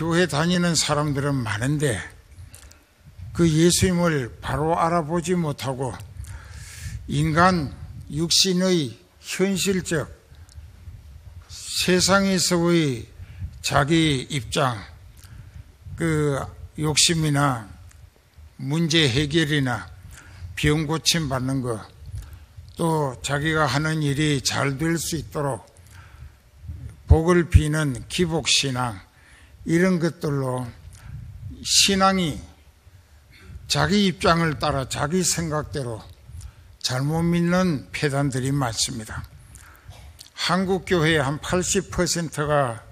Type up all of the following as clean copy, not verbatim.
교회 다니는 사람들은 많은데 그 예수님을 바로 알아보지 못하고 인간 육신의 현실적 세상에서의 자기 입장, 그 욕심이나 문제 해결이나 병 고침 받는 것, 또 자기가 하는 일이 잘 될 수 있도록 복을 비는 기복신앙, 이런 것들로 신앙이 자기 입장을 따라 자기 생각대로 잘못 믿는 폐단들이 많습니다. 한국 교회의 한 80%가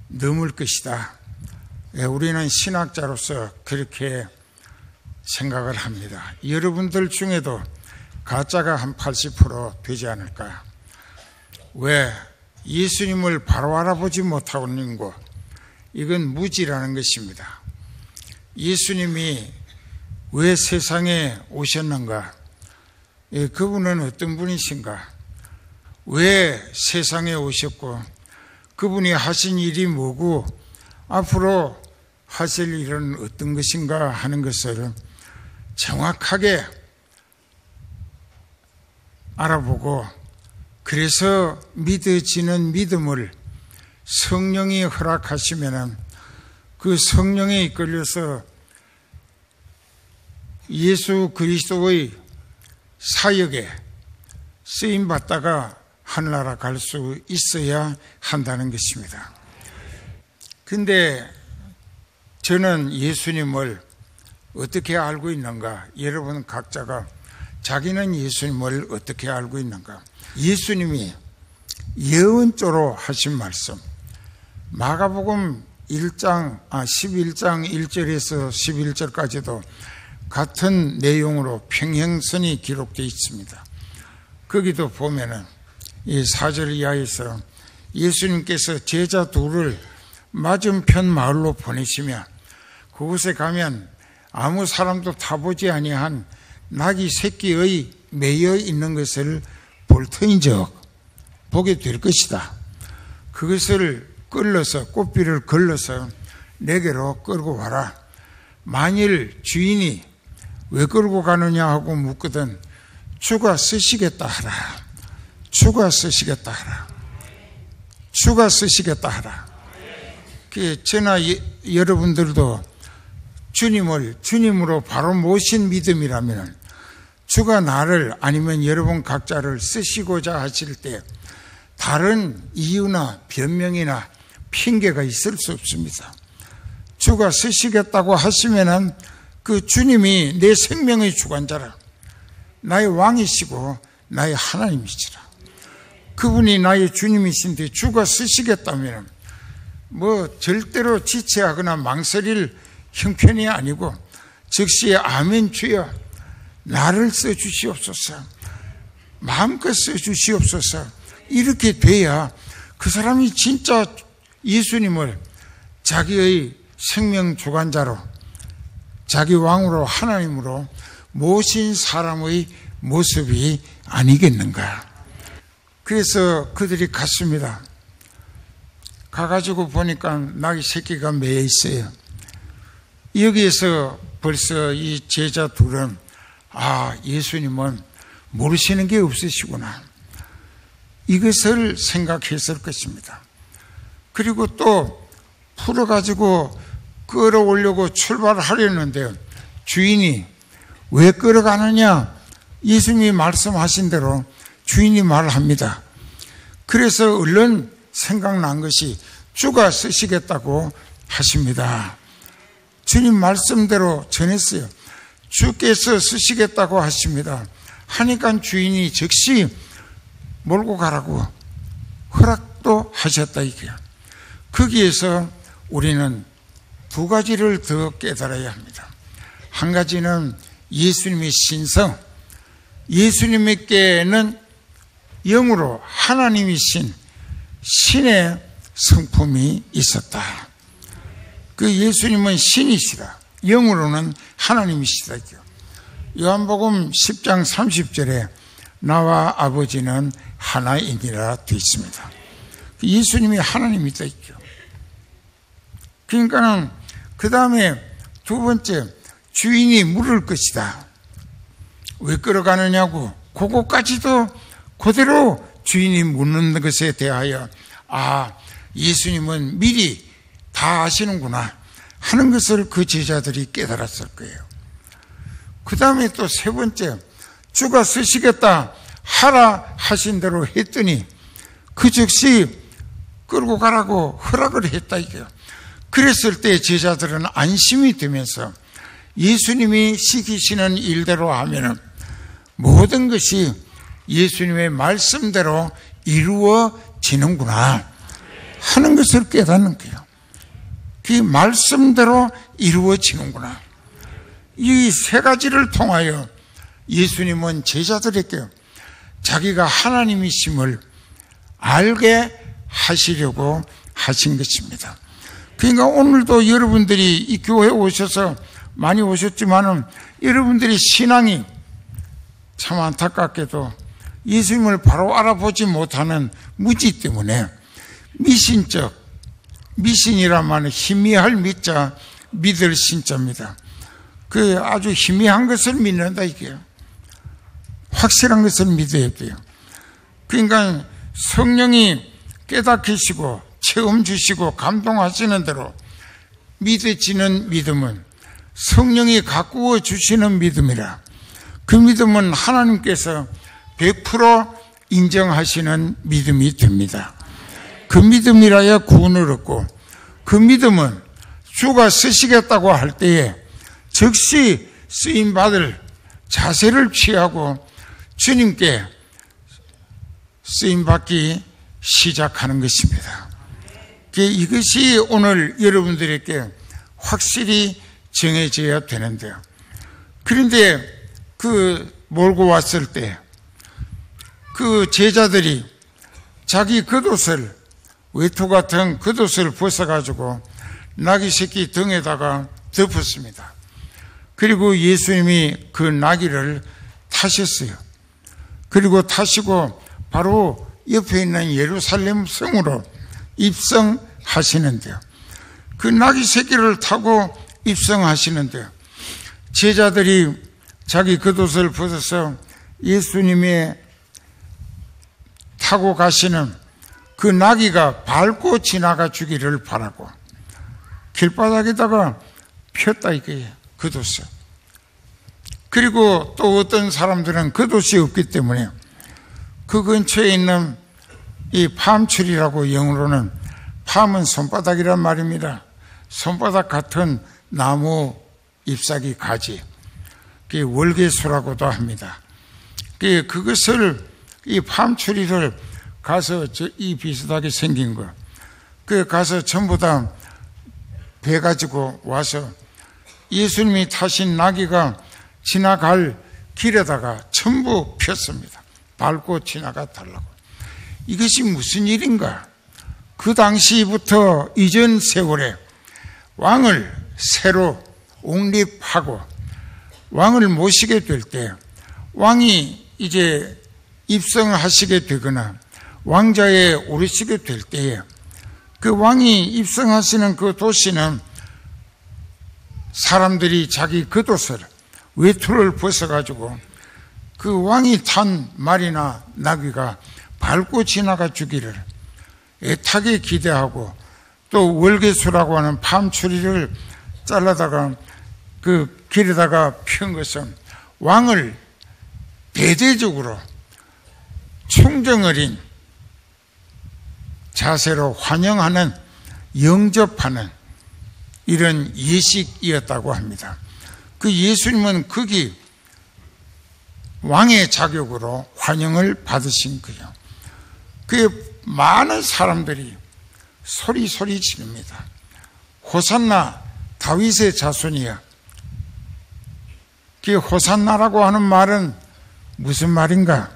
넘을 것이다. 우리는 신학자로서 그렇게 생각을 합니다. 여러분들 중에도 가짜가 한 80% 되지 않을까? 왜? 예수님을 바로 알아보지 못하고 있는 것, 이건 무지라는 것입니다. 예수님이 왜 세상에 오셨는가? 그분은 어떤 분이신가? 왜 세상에 오셨고 그분이 하신 일이 뭐고 앞으로 하실 일은 어떤 것인가 하는 것을 정확하게 알아보고, 그래서 믿어지는 믿음을 성령이 허락하시면은 그 성령에 이끌려서 예수 그리스도의 사역에 쓰임받다가 하늘나라 갈 수 있어야 한다는 것입니다. 근데 저는 예수님을 어떻게 알고 있는가? 여러분 각자가 자기는 예수님을 어떻게 알고 있는가? 예수님이 예언조로 하신 말씀, 마가복음 11장 1절에서 11절까지도 같은 내용으로 평행선이 기록되어 있습니다. 거기도 보면은 이 4절 이하에서 예수님께서 제자 둘을 맞은편 마을로 보내시며 그곳에 가면 아무 사람도 타보지 아니한 낙이 새끼의 매여 있는 것을 볼 터인즉 보게 될 것이다. 그것을 끌러서, 꽃비를 걸러서 내게로 끌고 와라. 만일 주인이 왜 끌고 가느냐 하고 묻거든 주가 쓰시겠다 하라. 주가 쓰시겠다 하라. 주가 쓰시겠다 하라. 저나 여러분들도 주님을 주님으로 바로 모신 믿음이라면 주가 나를 아니면 여러분 각자를 쓰시고자 하실 때 다른 이유나 변명이나 핑계가 있을 수 없습니다. 주가 쓰시겠다고 하시면은 그 주님이 내 생명의 주관자라, 나의 왕이시고 나의 하나님이시라. 그분이 나의 주님이신데 주가 쓰시겠다면 뭐 절대로 지체하거나 망설일 형편이 아니고 즉시 아멘 주여 나를 써주시옵소서, 마음껏 써주시옵소서, 이렇게 돼야 그 사람이 진짜 예수님을 자기의 생명 주관자로, 자기 왕으로, 하나님으로 모신 사람의 모습이 아니겠는가. 그래서 그들이 갔습니다. 가가지고 보니까 낙이 새끼가 매여 있어요. 여기에서 벌써 이 제자 둘은 예수님은 모르시는 게 없으시구나, 이것을 생각했을 것입니다. 그리고 또 풀어가지고 끌어오려고 출발하려는데 주인이 왜 끌어가느냐? 예수님이 말씀하신 대로 주인이 말합니다. 그래서 얼른 생각난 것이 주가 쓰시겠다고 하십니다. 주님 말씀대로 전했어요. 주께서 쓰시겠다고 하십니다. 하니까 주인이 즉시 몰고 가라고 허락도 하셨다 이게요. 거기에서 우리는 두 가지를 더 깨달아야 합니다. 한 가지는 예수님의 신성, 예수님께는 영으로 하나님이신 신의 성품이 있었다. 그 예수님은 신이시다, 영으로는 하나님이시다. 요한복음 10장 30절에 나와 아버지는 하나이니라 되어 있습니다. 예수님이 하나님이다. 그러니까는 그 다음에 두 번째, 주인이 물을 것이다. 왜 끌어가느냐고. 그거까지도 그대로 주인이 묻는 것에 대하여 예수님은 미리 다 아시는구나 하는 것을 그 제자들이 깨달았을 거예요. 그 다음에 또 세 번째, 주가 쓰시겠다 하라 하신 대로 했더니 그 즉시 끌고 가라고 허락을 했다 이거예요. 그랬을 때 제자들은 안심이 되면서 예수님이 시키시는 일대로 하면은 모든 것이 예수님의 말씀대로 이루어지는구나 하는 것을 깨닫는 거예요. 그 말씀대로 이루어지는구나. 이 세 가지를 통하여 예수님은 제자들에게 자기가 하나님이심을 알게 하시려고 하신 것입니다. 그러니까 오늘도 여러분들이 이 교회에 오셔서 많이 오셨지만은 여러분들이 신앙이 참 안타깝게도 예수님을 바로 알아보지 못하는 무지 때문에 미신이란 말은 희미할 미자, 믿을 신자입니다. 그 아주 희미한 것을 믿는다 이게요. 확실한 것을 믿어야 돼요. 그러니까 성령이 깨닫히시고 체험 주시고 감동하시는 대로 믿어지는 믿음은 성령이 가꾸어 주시는 믿음이라. 그 믿음은 하나님께서 100% 인정하시는 믿음이 됩니다. 그 믿음이라야 구원을 얻고, 그 믿음은 주가 쓰시겠다고 할 때에 즉시 쓰임받을 자세를 취하고 주님께 쓰임받기 시작하는 것입니다. 이것이 오늘 여러분들에게 확실히 정해져야 되는데요. 그런데 몰고 왔을 때 그 제자들이 자기 겉옷을, 외투 같은 겉옷을 벗어가지고 나귀 새끼 등에다가 덮었습니다. 그리고 예수님이 그 나귀를 타셨어요. 그리고 타시고 바로 옆에 있는 예루살렘 성으로 입성하시는데요. 그 나귀 새끼를 타고 입성하시는데요. 제자들이 자기 겉옷을 벗어서 예수님의 타고 가시는 그 나귀가 밟고 지나가 주기를 바라고 길바닥에다가 폈다 이거예요. 겉옷을. 그리고 또 어떤 사람들은 겉옷이 없기 때문에 그 근처에 있는 이 팜출이라고, 영어로는 팜은 손바닥이란 말입니다. 손바닥 같은 나무 잎사귀 가지, 그게 월계수라고도 합니다. 그것을, 이 팜추리를 가서 이 비슷하게 생긴 거, 가서 전부 다 베가지고 와서 예수님이 타신 나귀가 지나갈 길에다가 전부 폈습니다. 밟고 지나가 달라고. 이것이 무슨 일인가? 그 당시부터 이전 세월에 왕을 새로 옹립하고 왕을 모시게 될 때, 왕이 이제 입성하시게 되거나 왕자에 오르시게 될 때에 그 왕이 입성하시는 그 도시는 사람들이 자기 겉옷을, 외투를 벗어가지고 그 왕이 탄 말이나 나귀가 밟고 지나가 주기를 애타게 기대하고, 또 월계수라고 하는 팜추리를 잘라다가 그 길에다가 편 것은 왕을 대대적으로 충정어린 자세로 환영하는, 영접하는 이런 예식이었다고 합니다. 그 예수님은 거기 왕의 자격으로 환영을 받으신 거예요. 그 많은 사람들이 소리 지릅니다. 호산나, 다윗의 자손이야. 그 호산나라고 하는 말은 무슨 말인가?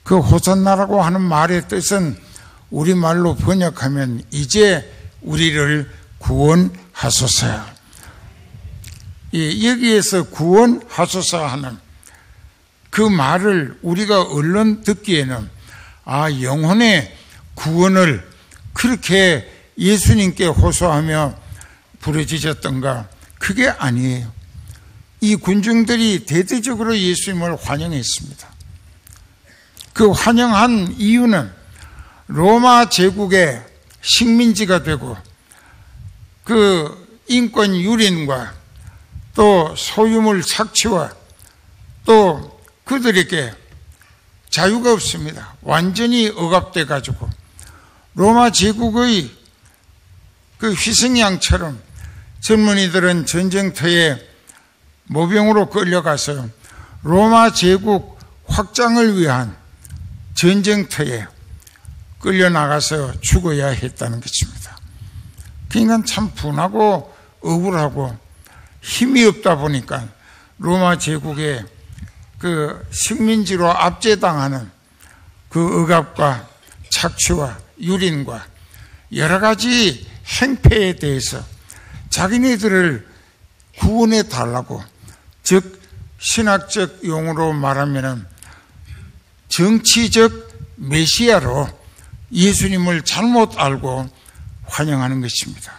그 호산나라고 하는 말의 뜻은 우리말로 번역하면 이제 우리를 구원하소서. 여기에서 구원하소서 하는 그 말을 우리가 얼른 듣기에는 영혼의 구원을 그렇게 예수님께 호소하며 부러지셨던가? 그게 아니에요. 이 군중들이 대대적으로 예수님을 환영했습니다. 그 환영한 이유는 로마 제국의 식민지가 되고 그 인권 유린과 또 소유물 착취와 또 그들에게 자유가 없습니다. 완전히 억압돼 가지고 로마 제국의 그 희생양처럼 젊은이들은 전쟁터에 모병으로 끌려가서 로마 제국 확장을 위한 전쟁터에 끌려나가서 죽어야 했다는 것입니다. 그러니까 참 분하고 억울하고 힘이 없다 보니까 로마 제국의 그 식민지로 압제당하는 그 억압과 착취와 유린과 여러 가지 행패에 대해서 자기네들을 구원해 달라고, 즉 신학적 용어로 말하면 정치적 메시아로 예수님을 잘못 알고 환영하는 것입니다.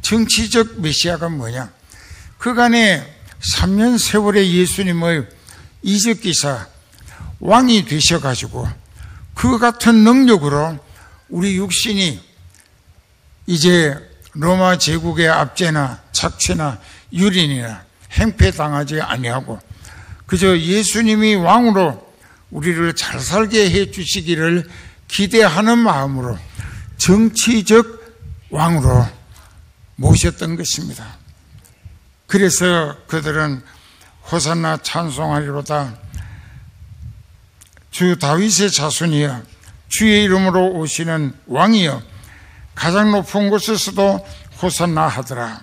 정치적 메시아가 뭐냐? 그간에 3년 세월의 예수님의 이적기사 왕이 되셔가지고 그 같은 능력으로 우리 육신이 이제 로마 제국의 압제나 착취나 유린이나 행패당하지 아니하고 그저 예수님이 왕으로 우리를 잘 살게 해 주시기를 기대하는 마음으로 정치적 왕으로 모셨던 것입니다. 그래서 그들은 호산나 찬송하리로다. 주 다윗의 자손이여, 주의 이름으로 오시는 왕이여, 가장 높은 곳에서도 호산나 하더라.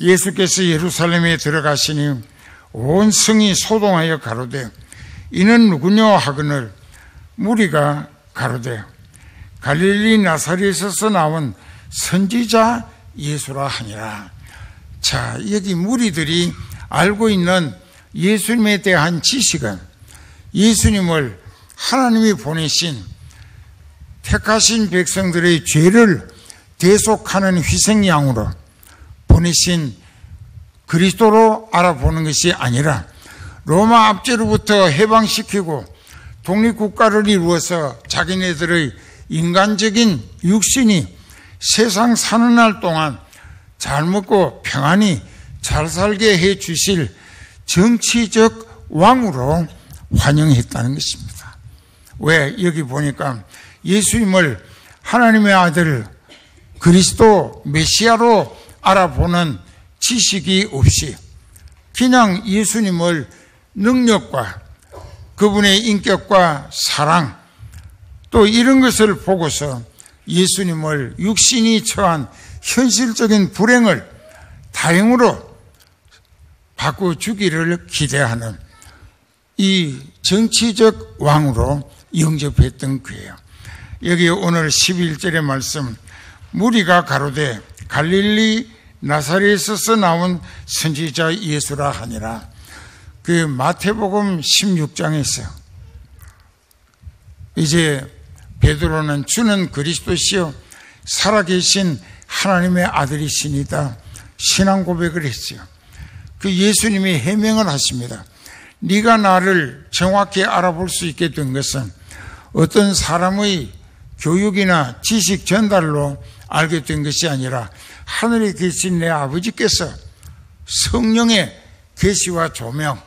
예수께서 예루살렘에 들어가시니 온 성이 소동하여 가로되 이는 누구냐 하거늘 무리가 가로되 갈릴리 나사렛에서 나온 선지자 예수라 하니라. 자, 여기 무리들이 알고 있는 예수님에 대한 지식은 예수님을 하나님이 보내신 택하신 백성들의 죄를 대속하는 희생양으로 보내신 그리스도로 알아보는 것이 아니라 로마 압제로부터 해방시키고 독립국가를 이루어서 자기네들의 인간적인 육신이 세상 사는 날 동안 잘 먹고 평안히 잘 살게 해 주실 정치적 왕으로 환영했다는 것입니다. 왜? 여기 보니까 예수님을 하나님의 아들 그리스도 메시아로 알아보는 지식이 없이 그냥 예수님을 능력과 그분의 인격과 사랑 또 이런 것을 보고서 예수님을 육신이 처한 현실적인 불행을 다행으로 바꿔주기를 기대하는 이 정치적 왕으로 영접했던 거예요. 여기 오늘 11절의 말씀, 무리가 가로되 갈릴리 나사렛에서 나온 선지자 예수라 하니라. 그 마태복음 16장에서 이제 베드로는 주는 그리스도시요 살아계신 하나님의 아들이시니다 신앙 고백을 했어요. 그 예수님이 해명을 하십니다. 네가 나를 정확히 알아볼 수 있게 된 것은 어떤 사람의 교육이나 지식 전달로 알게 된 것이 아니라 하늘에 계신 내 아버지께서 성령의 계시와 조명,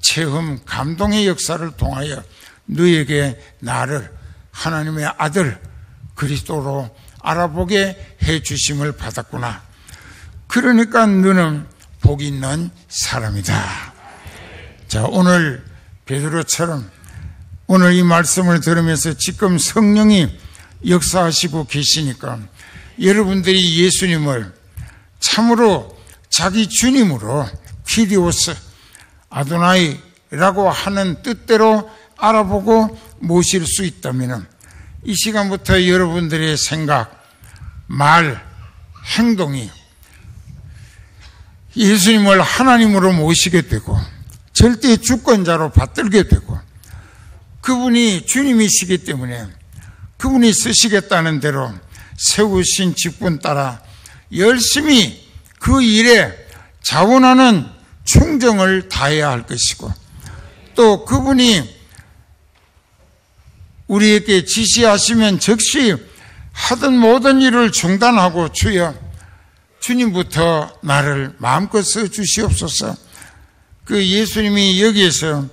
체험, 감동의 역사를 통하여 너에게 나를 하나님의 아들 그리스도로 알아보게 해 주심을 받았구나. 그러니까 너는 복 있는 사람이다. 자, 오늘 베드로처럼 오늘 이 말씀을 들으면서 지금 성령이 역사하시고 계시니까 여러분들이 예수님을 참으로 자기 주님으로 키리오스 아도나이라고 하는 뜻대로 알아보고 모실 수 있다면 이 시간부터 여러분들의 생각, 말, 행동이 예수님을 하나님으로 모시게 되고 절대 주권자로 받들게 되고 그분이 주님이시기 때문에 그분이 쓰시겠다는 대로 세우신 직분 따라 열심히 그 일에 자원하는 충정을 다해야 할 것이고, 또 그분이 우리에게 지시하시면 즉시 하던 모든 일을 중단하고 주여 주님부터 나를 마음껏 써주시옵소서. 그 예수님이 여기에서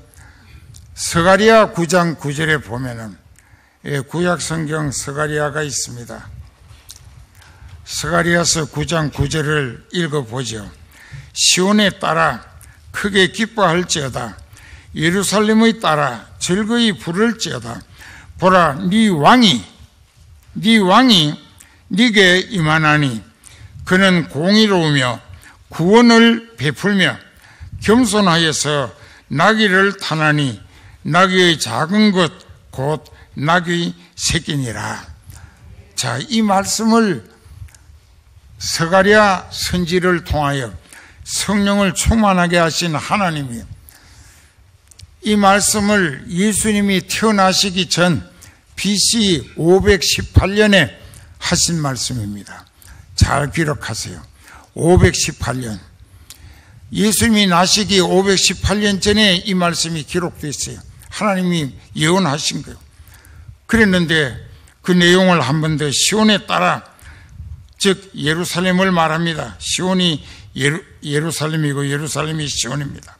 스가랴 9장 9절에 보면은 구약성경 스가랴가 있습니다. 스가랴서 9장 9절을 읽어보죠. 시온에 따라 크게 기뻐할지어다. 예루살렘의 따라 즐거이 부를지어다. 보라, 네 왕이 네게 임하나니 그는 공의로우며 구원을 베풀며 겸손하여서 나귀를 타나니 나귀의 작은 것 곧 나귀 새끼니라. 자, 이 말씀을 스가랴 선지를 통하여 성령을 충만하게 하신 하나님이 이 말씀을 예수님이 태어나시기 전 BC 518년에 하신 말씀입니다. 잘 기록하세요. 518년. 예수님이 나시기 518년 전에 이 말씀이 기록되어 있어요. 하나님이 예언하신 거예요. 그랬는데 그 내용을 한 번 더 시온에 따라, 즉 예루살렘을 말합니다. 시온이 예루살렘이고 예루살렘이 시온입니다.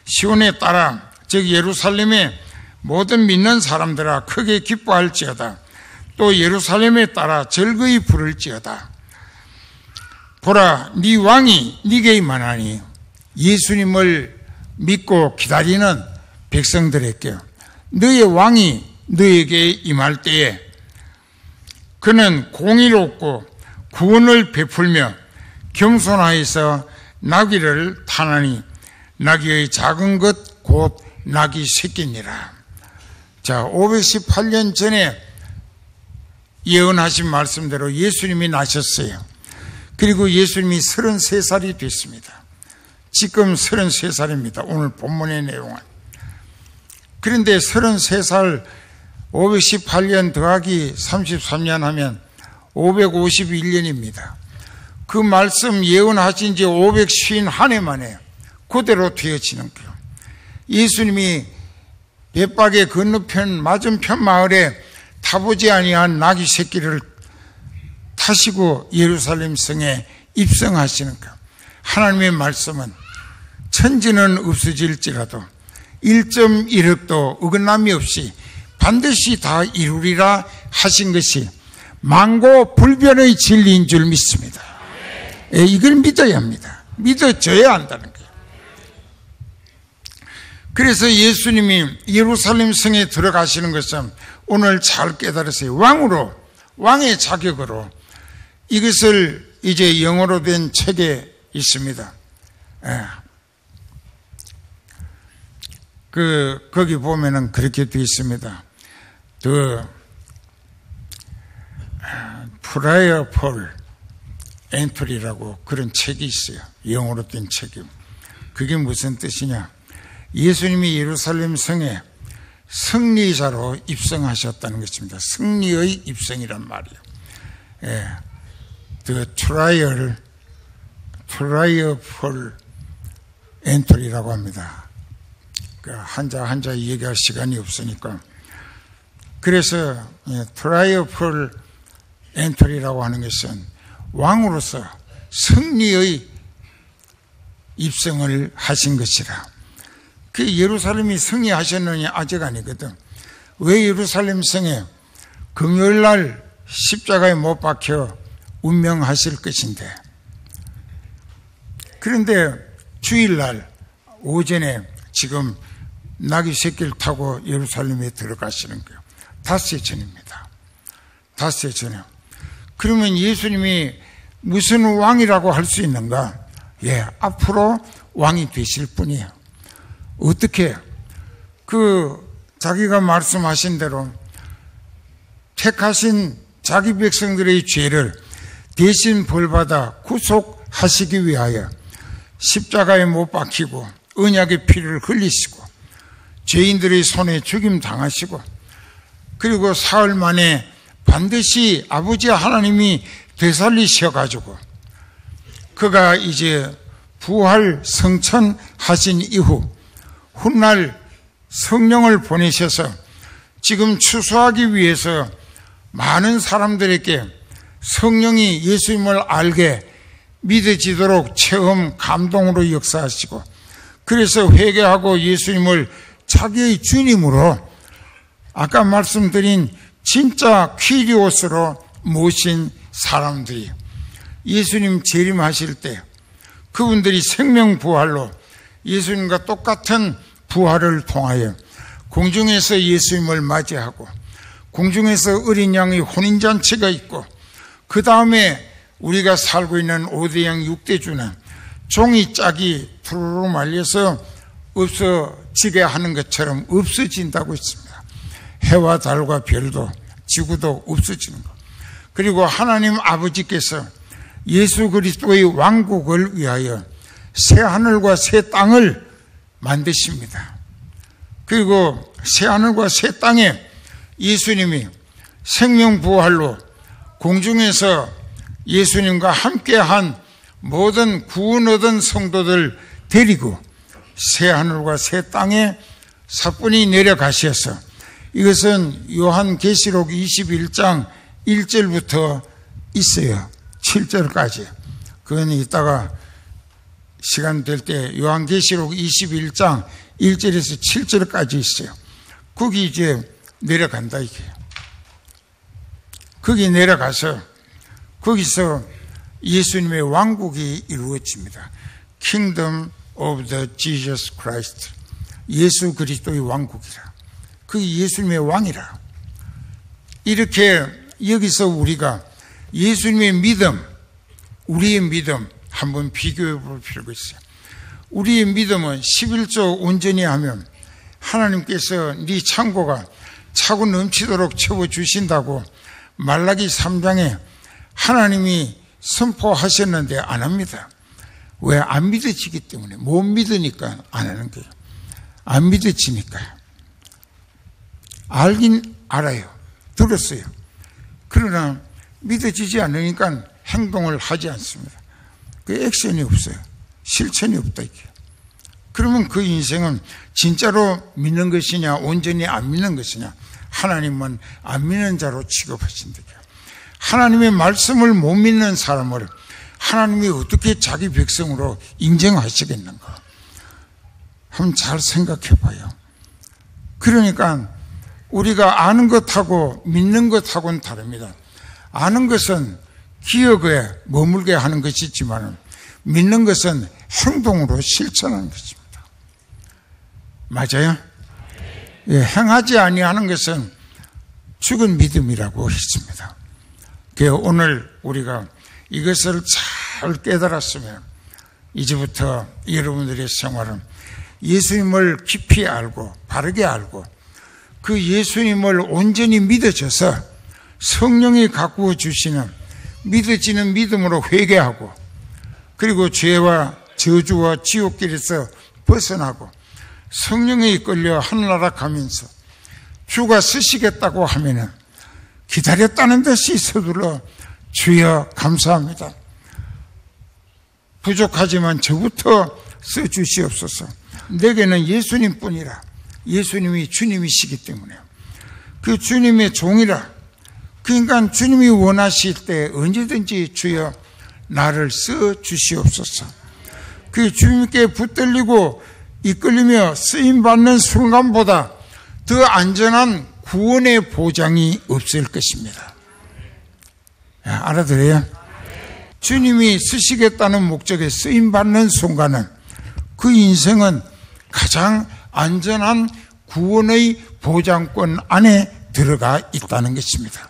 시온에 따라, 즉 예루살렘의 모든 믿는 사람들아 크게 기뻐할지어다. 또 예루살렘에 따라 즐거이 부를지어다. 보라, 네 왕이 네게 임하나니. 예수님을 믿고 기다리는 백성들에게 너의 왕이 너에게 임할 때에 그는 공의롭고 구원을 베풀며 겸손하여서 나귀를 타나니 나귀의 작은 것 곧 나귀 새끼니라. 자, 518년 전에 예언하신 말씀대로 예수님이 나셨어요. 그리고 예수님이 33살이 됐습니다. 지금 33살입니다. 오늘 본문의 내용은. 그런데 33살 518년 더하기 33년 하면 551년입니다. 그 말씀 예언하신 지 551해 만에 그대로 되어지는 거예요. 예수님이 벳박의 건너편 맞은편 마을에 타보지 아니한 나귀 새끼를 타시고 예루살렘 성에 입성하시는 거예요. 하나님의 말씀은 천지는 없어질지라도 1.1획도 어긋남이 없이 반드시 다 이루리라 하신 것이 만고불변의 진리인 줄 믿습니다. 이걸 믿어야 합니다. 믿어져야 한다는 거예요. 그래서 예수님이 예루살렘 성에 들어가시는 것은 오늘 잘 깨달으세요. 왕으로, 왕의 자격으로. 이것을 이제 영어로 된 책에 있습니다. 거기 보면은 그렇게 되어 있습니다. 프라이어 폴 엔트리라고 그런 책이 있어요. 영어로 된 책이. 그게 무슨 뜻이냐? 예수님이 예루살렘 성에 승리자로 입성하셨다는 것입니다. 승리의 입성이란 말이에요. 트라이어풀 엔트리라고 합니다. 한자 얘기할 시간이 없으니까. 그래서 트라이어풀 엔트리라고 하는 것은 왕으로서 승리의 입성을 하신 것이라. 그 예루살렘이 승리하셨느냐? 아직 아니거든. 왜 예루살렘 성에 금요일날 십자가에 못 박혀 운명하실 것인데, 그런데 주일날 오전에 지금 나귀 새끼를 타고 예루살렘에 들어가시는 거예요. 닷새 전입니다. 닷새 전에. 그러면 예수님이 무슨 왕이라고 할 수 있는가? 앞으로 왕이 되실 분이에요. 어떻게? 자기가 말씀하신 대로 택하신 자기 백성들의 죄를 대신 벌받아 구속하시기 위하여 십자가에 못 박히고 언약의 피를 흘리시고 죄인들의 손에 죽임 당하시고, 그리고 사흘 만에 반드시 아버지 하나님이 되살리셔가지고 그가 이제 부활 성천하신 이후 훗날 성령을 보내셔서 지금 추수하기 위해서 많은 사람들에게 성령이 예수님을 알게 믿어지도록 체험, 감동으로 역사하시고 그래서 회개하고 예수님을 자기의 주님으로 아까 말씀드린 진짜 퀴리오스로 모신 사람들이 예수님 재림하실 때 그분들이 생명부활로 예수님과 똑같은 부활을 통하여 공중에서 예수님을 맞이하고 공중에서 어린 양의 혼인잔치가 있고 그 다음에 우리가 살고 있는 5대양 6대주는 종이 짝이 두루루 말려서 없어지게 하는 것처럼 없어진다고 했습니다. 해와 달과 별도 지구도 없어지는 것. 그리고 하나님 아버지께서 예수 그리스도의 왕국을 위하여 새 하늘과 새 땅을 만드십니다. 그리고 새 하늘과 새 땅에 예수님이 생명부활로 공중에서 예수님과 함께한 모든 구원 얻은 성도들 데리고 새 하늘과 새 땅에 사뿐히 내려가셔서 이것은 요한계시록 21장 1절부터 있어요. 7절까지. 그건 이따가 시간 될 때 요한계시록 21장 1절에서 7절까지 있어요. 거기 이제 내려간다 이게요. 거기 내려가서 거기서 예수님의 왕국이 이루어집니다. Kingdom of the Jesus Christ. 예수 그리스도의 왕국이라. 그게 예수님의 왕이라. 이렇게 여기서 우리가 예수님의 믿음, 우리의 믿음 한번 비교해 볼 필요가 있어요. 우리의 믿음은 11조 온전히 하면 하나님께서 네 창고가 차고 넘치도록 채워주신다고 말라기 3장에 하나님이 선포하셨는데 안 합니다. 왜? 안 믿어지기 때문에. 못 믿으니까 안 하는 거예요. 안 믿어지니까요. 알긴 알아요. 들었어요. 그러나 믿어지지 않으니까 행동을 하지 않습니다. 그 액션이 없어요. 실천이 없다 이게. 그러면 그 인생은 진짜로 믿는 것이냐 온전히 안 믿는 것이냐. 하나님은 안 믿는 자로 취급하신다. 하나님의 말씀을 못 믿는 사람을 하나님이 어떻게 자기 백성으로 인정하시겠는가. 한번 잘 생각해 봐요. 그러니까 우리가 아는 것하고 믿는 것하고는 다릅니다. 아는 것은 기억에 머물게 하는 것이지만 믿는 것은 행동으로 실천하는 것입니다. 맞아요? 예, 행하지 아니하는 것은 죽은 믿음이라고 했습니다. 오늘 우리가 이것을 잘 깨달았으면 이제부터 여러분들의 생활은 예수님을 깊이 알고 바르게 알고 그 예수님을 온전히 믿어져서 성령이 가꾸어 주시는 믿어지는 믿음으로 회개하고 그리고 죄와 저주와 지옥길에서 벗어나고 성령에 이끌려 하늘나라 가면서 주가 쓰시겠다고 하면은 기다렸다는 듯이 서둘러 주여 감사합니다. 부족하지만 저부터 써주시옵소서. 내게는 예수님뿐이라. 예수님이 주님이시기 때문에 그 주님의 종이라. 그러니까 주님이 원하실 때 언제든지 주여 나를 써주시옵소서. 그 주님께 붙들리고 이끌리며 쓰임받는 순간보다 더 안전한 구원의 보장이 없을 것입니다. 알아들어요? 주님이 쓰시겠다는 목적에 쓰임받는 순간은 그 인생은 가장 안전한 구원의 보장권 안에 들어가 있다는 것입니다.